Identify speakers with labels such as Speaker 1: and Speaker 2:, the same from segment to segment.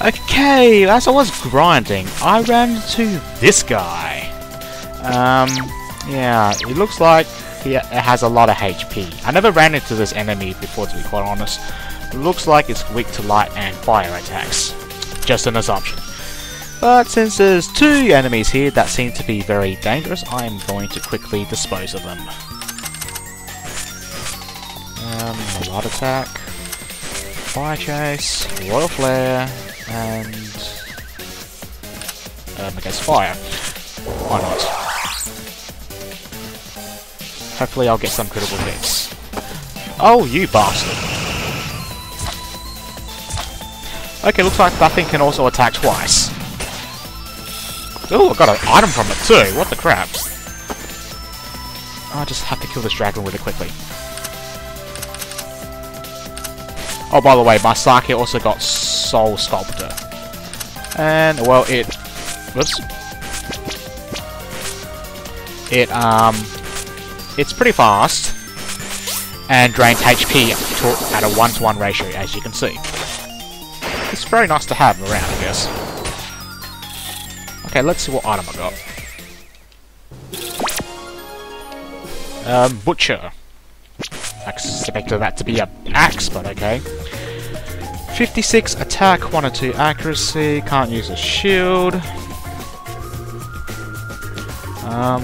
Speaker 1: Okay, as I was grinding, I ran into this guy. Yeah, it looks like it has a lot of HP. I never ran into this enemy before, to be quite honest. It looks like it's weak to light and fire attacks. Just an assumption. But since there's two enemies here that seem to be very dangerous, I am going to quickly dispose of them. A light attack, fire chase, royal flare, and I guess fire. Why not? Hopefully I'll get some critical hits. Oh, you bastard! Okay, looks like that thing can also attack twice. Oh, I got an item from it too. What the crap? I just have to kill this dragon really quickly. Oh, by the way, my Sake also got Soul Sculptor. And, well, whoops. It's pretty fast. And drains HP at a 1-to-1 ratio, as you can see. It's very nice to have around, I guess. Okay, let's see what item I got. Butcher. I expected that to be an axe, but okay. 56 attack, 102 accuracy, can't use a shield.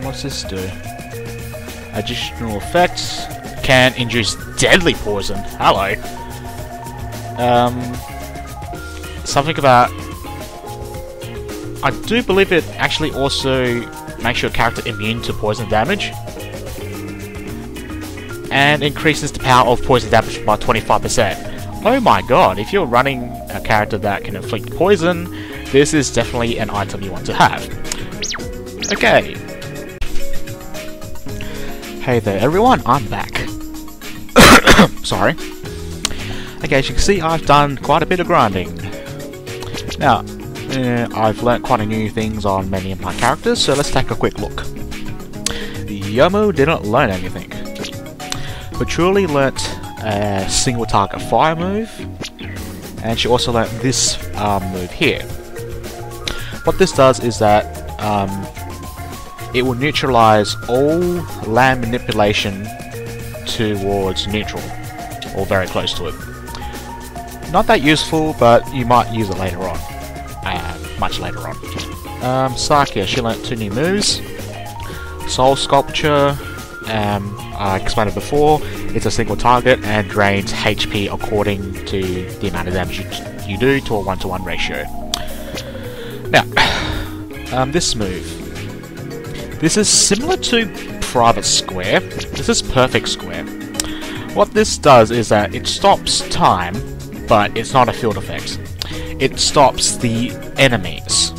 Speaker 1: What's this do? Additional effects, can induce deadly poison. Hello. Something about... I do believe it actually also makes your character immune to poison damage. And increases the power of poison damage by 25%. Oh my god, if you're running a character that can inflict poison, this is definitely an item you want to have. Okay. Hey there everyone, I'm back. Sorry. Okay, as you can see, I've done quite a bit of grinding. Now, I've learnt quite a few things on many of my characters, so let's take a quick look. Yomo didn't learn anything. But Truly learnt a single target fire move, and she also learnt this move here. What this does is that it will neutralize all land manipulation towards neutral, or very close to it. Not that useful, but you might use it later on, much later on. Sakia, she learnt 2 new moves. Soul Sculpture, I explained it before, it's a single target and drains HP according to the amount of damage you do to a 1-to-1 ratio. Now, this move. This is similar to Private Square. This is Perfect Square. What this does is that it stops time, but it's not a field effect. It stops the enemies.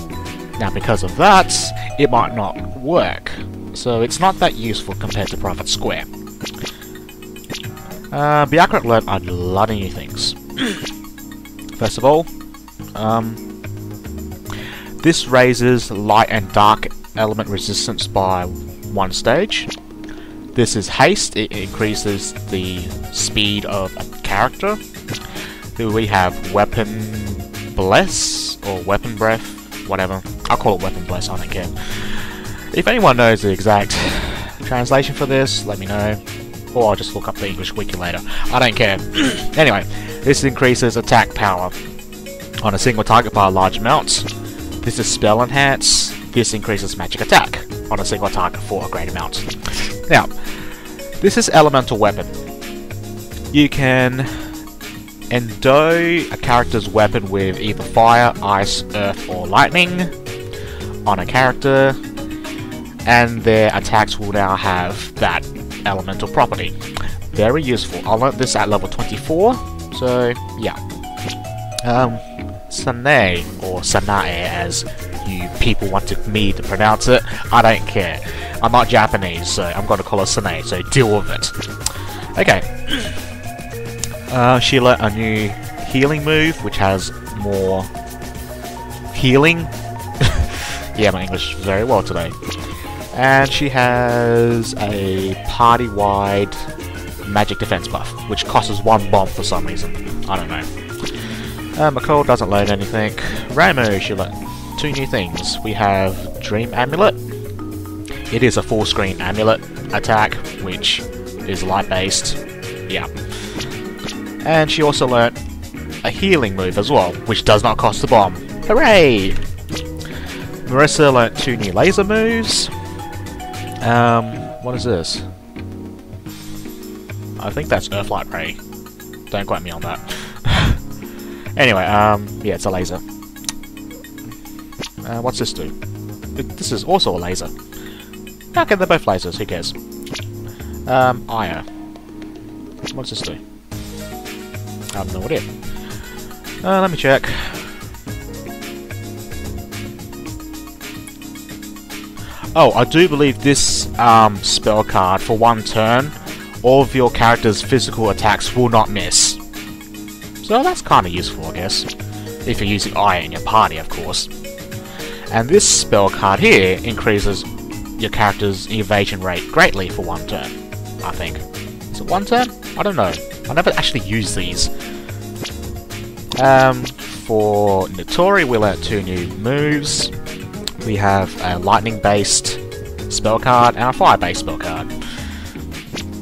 Speaker 1: Now, because of that, it might not work. So it's not that useful compared to Private Square. Byakurat learned a lot of new things. First of all, this raises light and dark element resistance by 1 stage. This is haste, it increases the speed of a character. Then we have weapon bless, or weapon breath, whatever. I'll call it weapon bless, I don't care. If anyone knows the exact translation for this, let me know. Or I'll just look up the English wiki later. I don't care. Anyway, this increases attack power on a single target by a large amount. This is spell enhance. This increases magic attack on a single target for a great amount. Now, this is elemental weapon. You can endow a character's weapon with either fire, ice, earth, or lightning on a character, and their attacks will now have that elemental property. Very useful. I learned this at level 24, so yeah. Sanae, or Sanae as you people want me to pronounce it, I don't care. I'm not Japanese, so I'm going to call her Sanae, so deal with it. Okay. She learnt a new healing move, which has more healing. Yeah, my English is very well today. And she has a party-wide magic defense buff, which costs 1 bomb for some reason. I don't know. McCall doesn't learn anything. Ramu, she learned 2 new things. We have Dream Amulet. It is a full screen amulet attack, which is light based. Yeah. And she also learnt a healing move as well, which does not cost a bomb. Hooray! Marissa learnt 2 new laser moves. What is this? I think that's Earthlight Ray. Don't quote me on that. Anyway, yeah, it's a laser. What's this do? This is also a laser. Okay, they're both lasers, who cares? Aya. What's this do? I have no idea. Let me check. Oh, I do believe this spell card, for 1 turn, all of your character's physical attacks will not miss. So that's kind of useful, I guess. If you're using Aya in your party, of course. And this spell card here increases your character's evasion rate greatly for 1 turn, I think. Is it 1 turn? I don't know. I never actually used these. For Notori, we learnt 2 new moves. We have a lightning-based spell card and a fire-based spell card.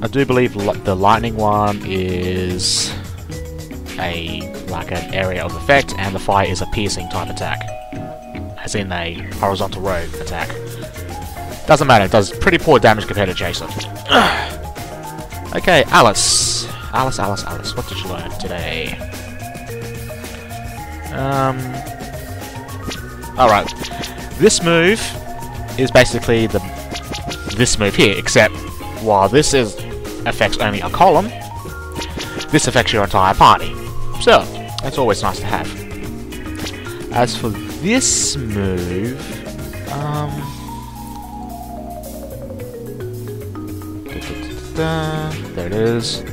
Speaker 1: I do believe the lightning one is like an area of effect, and the fire is a piercing type attack, as in a horizontal row attack. Doesn't matter, it does pretty poor damage compared to Jason. Okay, Alice. Alice, what did you learn today? Alright. This move is basically this move here, except while this affects only a column, this affects your entire party. So, that's always nice to have. As for this move, there it is.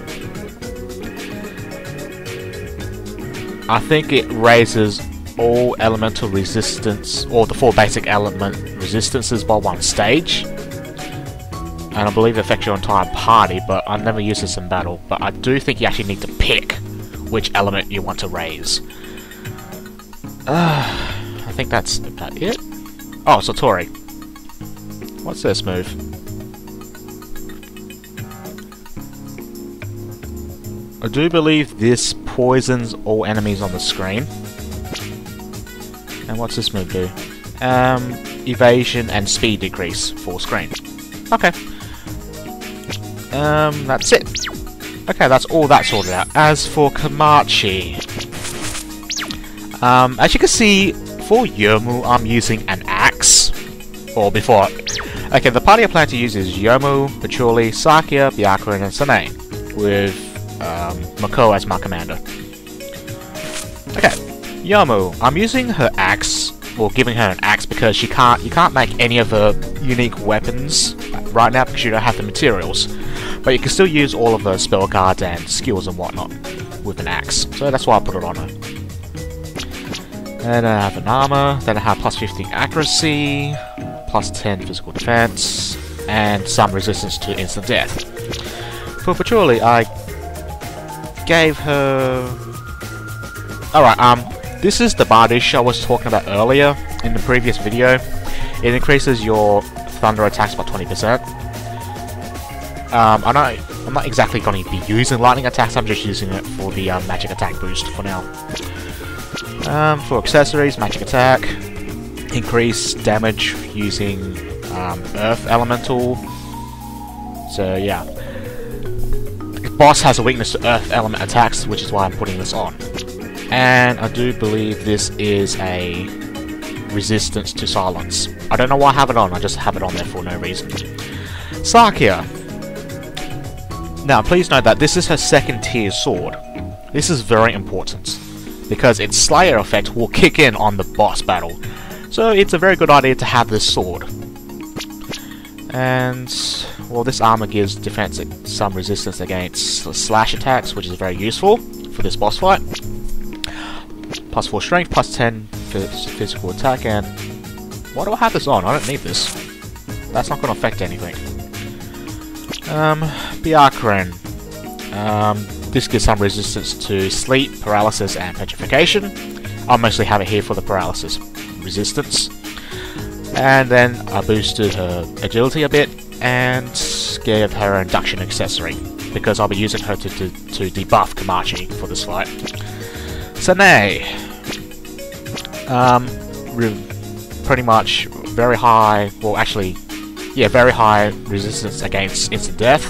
Speaker 1: I think it raises all elemental resistance, or the 4 basic element resistances by 1 stage. And I believe it affects your entire party, but I've never used this in battle. But I do think you actually need to pick which element you want to raise. I think that's about it. Oh, Satori. What's this move? I do believe this poisons all enemies on the screen. And what's this move do? Evasion and speed decrease full screen. Okay. That's it. Okay, that's all that sorted out. As for Komachi, as you can see, for Yomu, I'm using an axe. Or before. Okay, the party I plan to use is Yomu, Patchouli, Sakia, Byakuren, and Sanae, with Mako as my commander. Okay, Yomu, I'm using her axe, or giving her an axe, because you can't make any of her unique weapons right now because you don't have the materials. But you can still use all of the spell cards and skills and whatnot with an axe. So that's why I put it on her. And I have an armor, then I have plus 15 accuracy, plus 10 physical defense, and some resistance to instant death. For Patchouli, I gave her... Alright, this is the Bardish I was talking about earlier in the previous video. It increases your thunder attacks by 20%. I'm not exactly going to be using lightning attacks, I'm just using it for the magic attack boost for now. For accessories, magic attack, increase damage using earth elemental. So yeah. The boss has a weakness to earth element attacks, which is why I'm putting this on. And I do believe this is a resistance to silence. I don't know why I have it on, I just have it on there for no reason. Sakia. Now, please note that this is her 2nd tier sword. This is very important, because its Slayer effect will kick in on the boss battle. So it's a very good idea to have this sword. And, well, this armor gives defense some resistance against slash attacks, which is very useful for this boss fight. Plus 4 strength, plus 10 physical attack, and... why do I have this on? I don't need this. That's not going to affect anything. Byakuren. this gives some resistance to sleep, paralysis, and petrification. I mostly have it here for the paralysis resistance. And then I boosted her agility a bit and gave her an induction accessory, because I'll be using her to debuff Kamachi for this fight. Sanae, pretty much very high, well actually, yeah, very high resistance against instant death.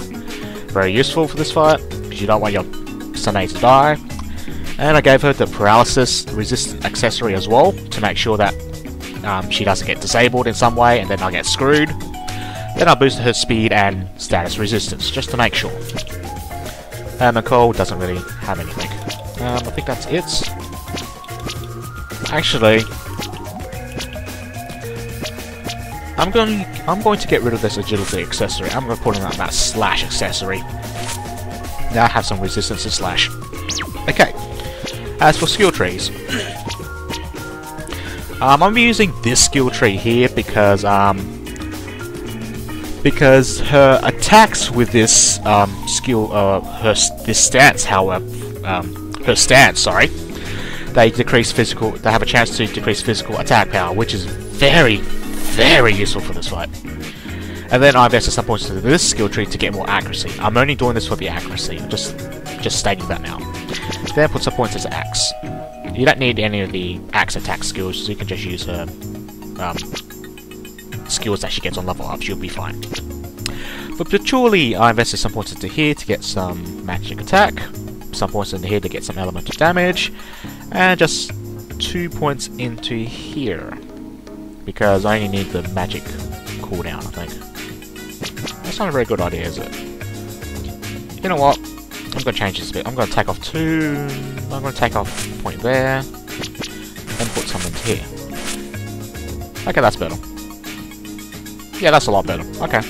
Speaker 1: Very useful for this fight, because you don't want your Sanae to die. And I gave her the paralysis resistant accessory as well, to make sure that she doesn't get disabled in some way and then I'll get screwed. Then I boosted her speed and status resistance, just to make sure. And Nicole doesn't really have anything. I think that's it. Actually, I'm going to get rid of this agility accessory. I'm going to put in that slash accessory. Now I have some resistance to slash. Okay. As for skill trees, I'm using this skill tree here because her attacks with this this stance, however, sorry, they decrease physical. They have a chance to decrease physical attack power, which is very, very useful for this fight. And then I invested some points into this skill tree to get more accuracy. I'm only doing this for the accuracy. I'm just stating that now. Then put some points into axe. You don't need any of the axe attack skills, so you can just use her skills that she gets on level up. She'll be fine. For Patchouli, I invested some points into here to get some magic attack, some points into here to get some elemental damage, and just 2 points into here because I only need the magic cooldown, I think. That's not a very good idea, is it? You know what? I'm going to change this a bit. I'm going to take off I'm going to take off a point there and put some into here. Okay, that's better. Yeah, that's a lot better. Okay.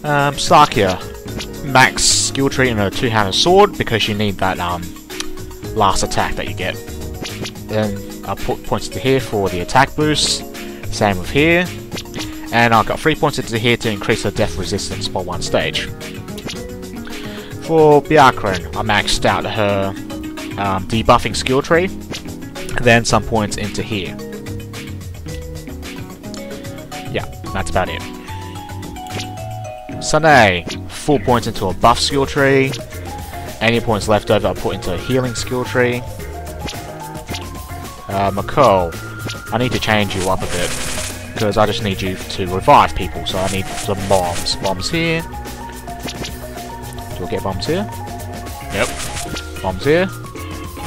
Speaker 1: Sakia, max skill tree in a two-handed sword because you need that last attack that you get. Then I'll put points into here for the attack boost. Same with here. And I've got 3 points into here to increase her death resistance by 1 stage. For Byakuren, I maxed out her debuffing skill tree. Then some points into here. Yeah, that's about it. Sanae, 4 points into a buff skill tree. Any points left over I put into a healing skill tree. Mako, I need to change you up a bit, because I just need you to revive people, so I need some bombs. Bombs here. Do I get bombs here? Yep. Bombs here?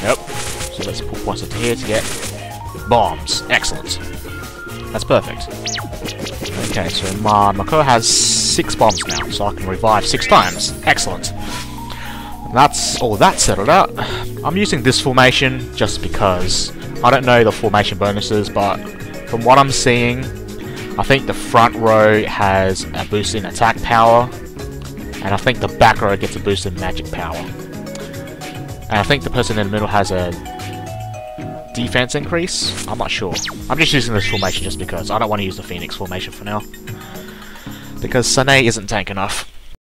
Speaker 1: Yep. So let's put points into here to get bombs. Excellent. That's perfect. Okay, so my Mako has 6 bombs now, so I can revive 6 times. Excellent. That's all that settled out. I'm using this formation just because I don't know the formation bonuses, but from what I'm seeing, I think the front row has a boost in attack power, and I think the back row gets a boost in magic power. And I think the person in the middle has a defense increase. I'm not sure. I'm just using this formation just because. I don't want to use the Phoenix formation for now, because Sanae isn't tank enough.